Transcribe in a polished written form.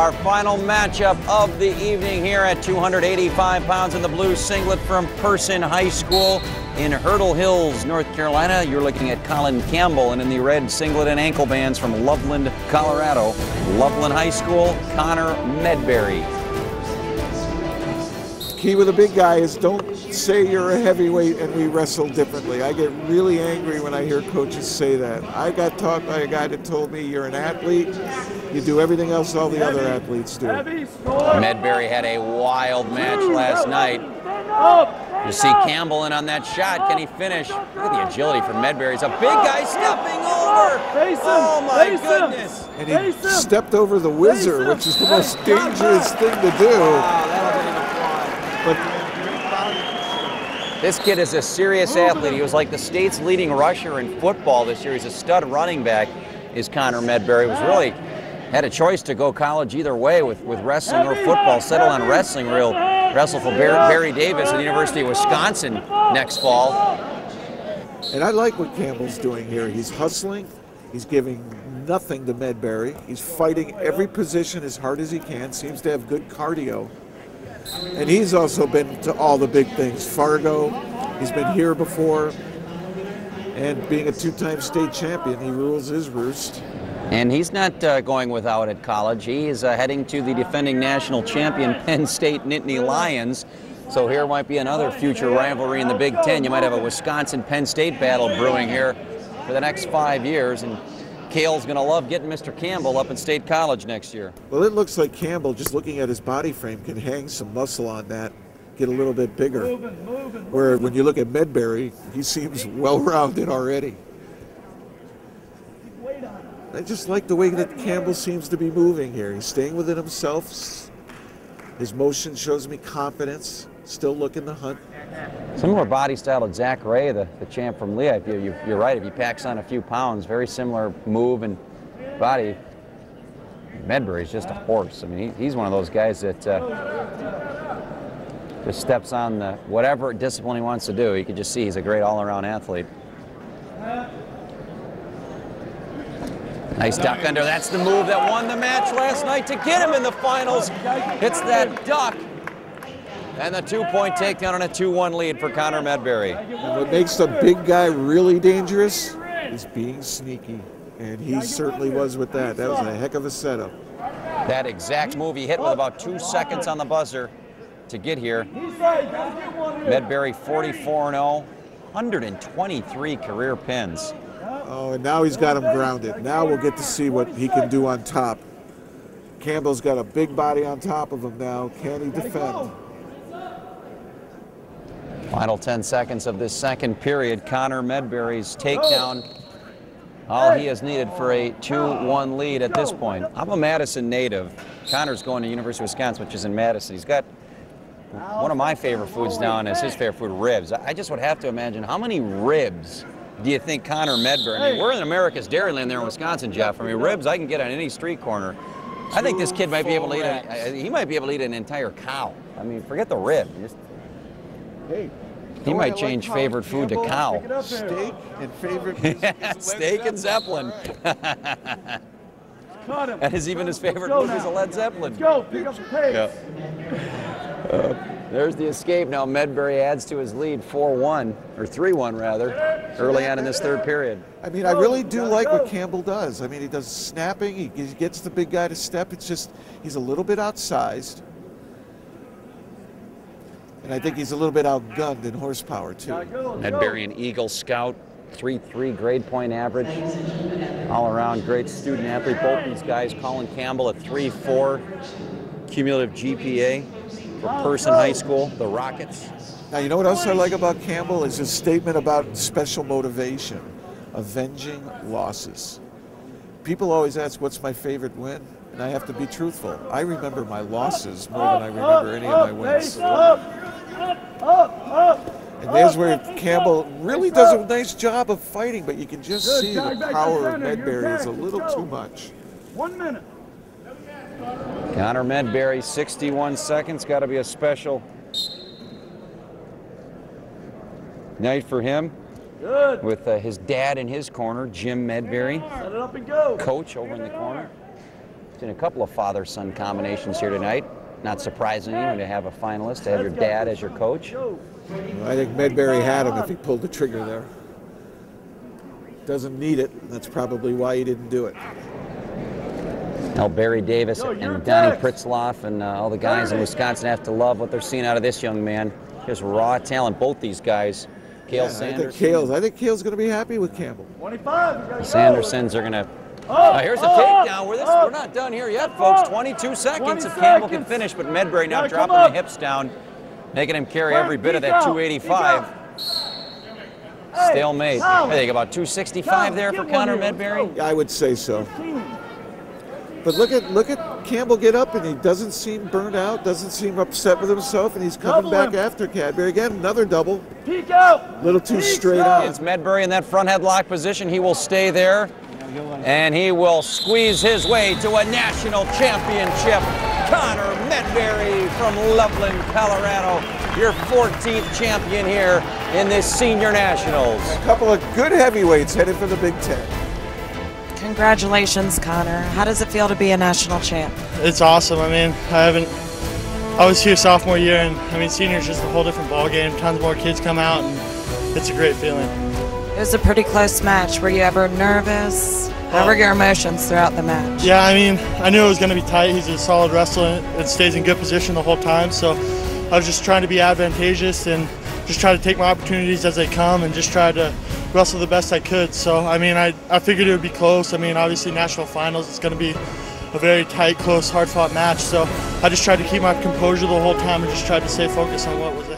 our final matchup of the evening here at 285 pounds in the blue singlet from Person High School in Hurdle Hills, North Carolina. You're looking at Collin Campbell, and in the red singlet and ankle bands from Loveland, Colorado, Loveland High School, Connor Medbery. Key with a big guy is don't say you're a heavyweight and we wrestle differently. I get really angry when I hear coaches say that. I got taught by a guy that told me you're an athlete, you do everything else all the other athletes do. Medbery had a wild match last night. You see Campbell in on that shot. Can he finish? Look at the agility from Medbery. He's a big guy stepping over. Oh my goodness. And he stepped over the whizzer, which is the most dangerous thing to do. But this kid is a serious athlete. He was like the state's leading rusher in football this year. He's a stud running back, is Connor Medbery. Was really had a choice to go college either way with wrestling or football. Settled on wrestling. Wrestle for Barry Davis at the University of Wisconsin next fall. And I like what Campbell's doing here. He's hustling. He's giving nothing to Medbery. He's fighting every position as hard as he can. Seems to have good cardio. And he's also been to all the big things. Fargo, he's been here before. And being a two-time state champion, he rules his roost. And he's not going without at college. He is heading to the defending national champion Penn State Nittany Lions. So here might be another future rivalry in the Big Ten. You might have a Wisconsin-Penn State battle brewing here for the next 5 years. And Cale's going to love getting Mr. Campbell up in State College next year. Well, it looks like Campbell, just looking at his body frame, can hang some muscle on that, get a little bit bigger. Where when you look at Medbery, he seems well-rounded already. I just like the way that Campbell seems to be moving here. He's staying within himself. His motion shows me confidence, still looking to hunt. Similar body style to Zach Ray, the champ from Lehigh. You're right, if he packs on a few pounds, very similar move and body. Medbery's just a horse. I mean, he's one of those guys that just steps on whatever discipline he wants to do. You can just see he's a great all-around athlete. Nice duck under. That's the move that won the match last night to get him in the finals. Hits that duck. And the two-point takedown and a 2-1 lead for Connor Medbery. And what makes the big guy really dangerous is being sneaky. And he certainly was with that. That was a heck of a setup. That exact move he hit with about 2 seconds on the buzzer to get here. Medbery 44-0, 123 career pins. Oh, and now he's got him grounded. Now we'll get to see what he can do on top. Campbell's got a big body on top of him now. Can he defend? Final 10 seconds of this second period. Connor Medbery's takedown. All he has needed for a 2-1 lead at this point. I'm a Madison native. Connor's going to University of Wisconsin, which is in Madison. He's got one of my favorite foods down as his favorite food, ribs. I just would have to imagine, how many ribs do you think Connor Medbery, I mean, we're in America's Dairyland there in Wisconsin, Jeff. I mean, ribs I can get on any street corner. I think this kid might be able to eat, he might be able to eat an entire cow. I mean, forget the rib. He might change favorite food to cow. Steak and favorite food. Steak and Zeppelin. That is even his favorite movie is a Led Zeppelin. Let's go, pick up the pace. There's the escape. Now Medbery adds to his lead 4-1, or 3-1 rather, early on in this third period. I mean, I really do like what Campbell does. I mean, he does snapping, he gets the big guy to step. It's just, he's a little bit outsized. And I think he's a little bit outgunned in horsepower, too. Medbery, an Eagle Scout, 3.3 grade point average. All around great student athlete. Both these guys, Collin Campbell at 3.4 cumulative GPA for Person High School, the Rockets. Now, you know what else I like about Campbell is his statement about special motivation, avenging losses. People always ask, what's my favorite win? And I have to be truthful. I remember my losses more than I remember any of my wins. And there's where Campbell really does a nice job of fighting, but you can just see the power of Medbery is a little too much. 1 minute. Connor Medbery, 61 seconds. Got to be a special night for him. Good. With his dad in his corner, Jim Medbery, Set it up and go. coach over in the corner. Seen a couple of father-son combinations here tonight. Not surprising to have a finalist, to have your dad as your coach. I think Medbery had him if he pulled the trigger there. Doesn't need it. That's probably why he didn't do it. Now Barry Davis and Donnie Pritzloff and all the guys in Wisconsin have to love what they're seeing out of this young man. Just raw talent, both these guys. Cale Sanderson. I think Cale's going to be happy with Campbell. 25. The Sandersons are going to. Here's a takedown. We're not done here yet, folks. 22 seconds if Campbell can finish, but Medbery now dropping the hips down, making him carry every bit of that 285. Stalemate. I think about 265 there for Connor Medbery. Yeah, I would say so. But look at Campbell get up, and he doesn't seem burned out, doesn't seem upset with himself, and he's coming back after Cadbury. Again, another double. Peek out. Little too straight on. It's Medbery in that front headlock position. He will stay there, and he will squeeze his way to a national championship. Connor Medbery from Loveland, Colorado, your 14th champion here in this Senior Nationals. A couple of good heavyweights headed for the Big Ten. Congratulations, Connor. How does it feel to be a national champ? It's awesome. I mean, I was here sophomore year, and I mean, senior's just a whole different ball game. Tons more kids come out, and it's a great feeling. It was a pretty close match. Were you ever nervous? How were your emotions throughout the match? Yeah, I mean, I knew it was going to be tight. He's a solid wrestler and stays in good position the whole time, so I was just trying to be advantageous and just try to take my opportunities as they come and just try to wrestle the best I could. So, I mean, I figured it would be close. I mean, obviously national finals, it's going to be a very tight, close, hard-fought match. So I just tried to keep my composure the whole time and just tried to stay focused on what was ahead.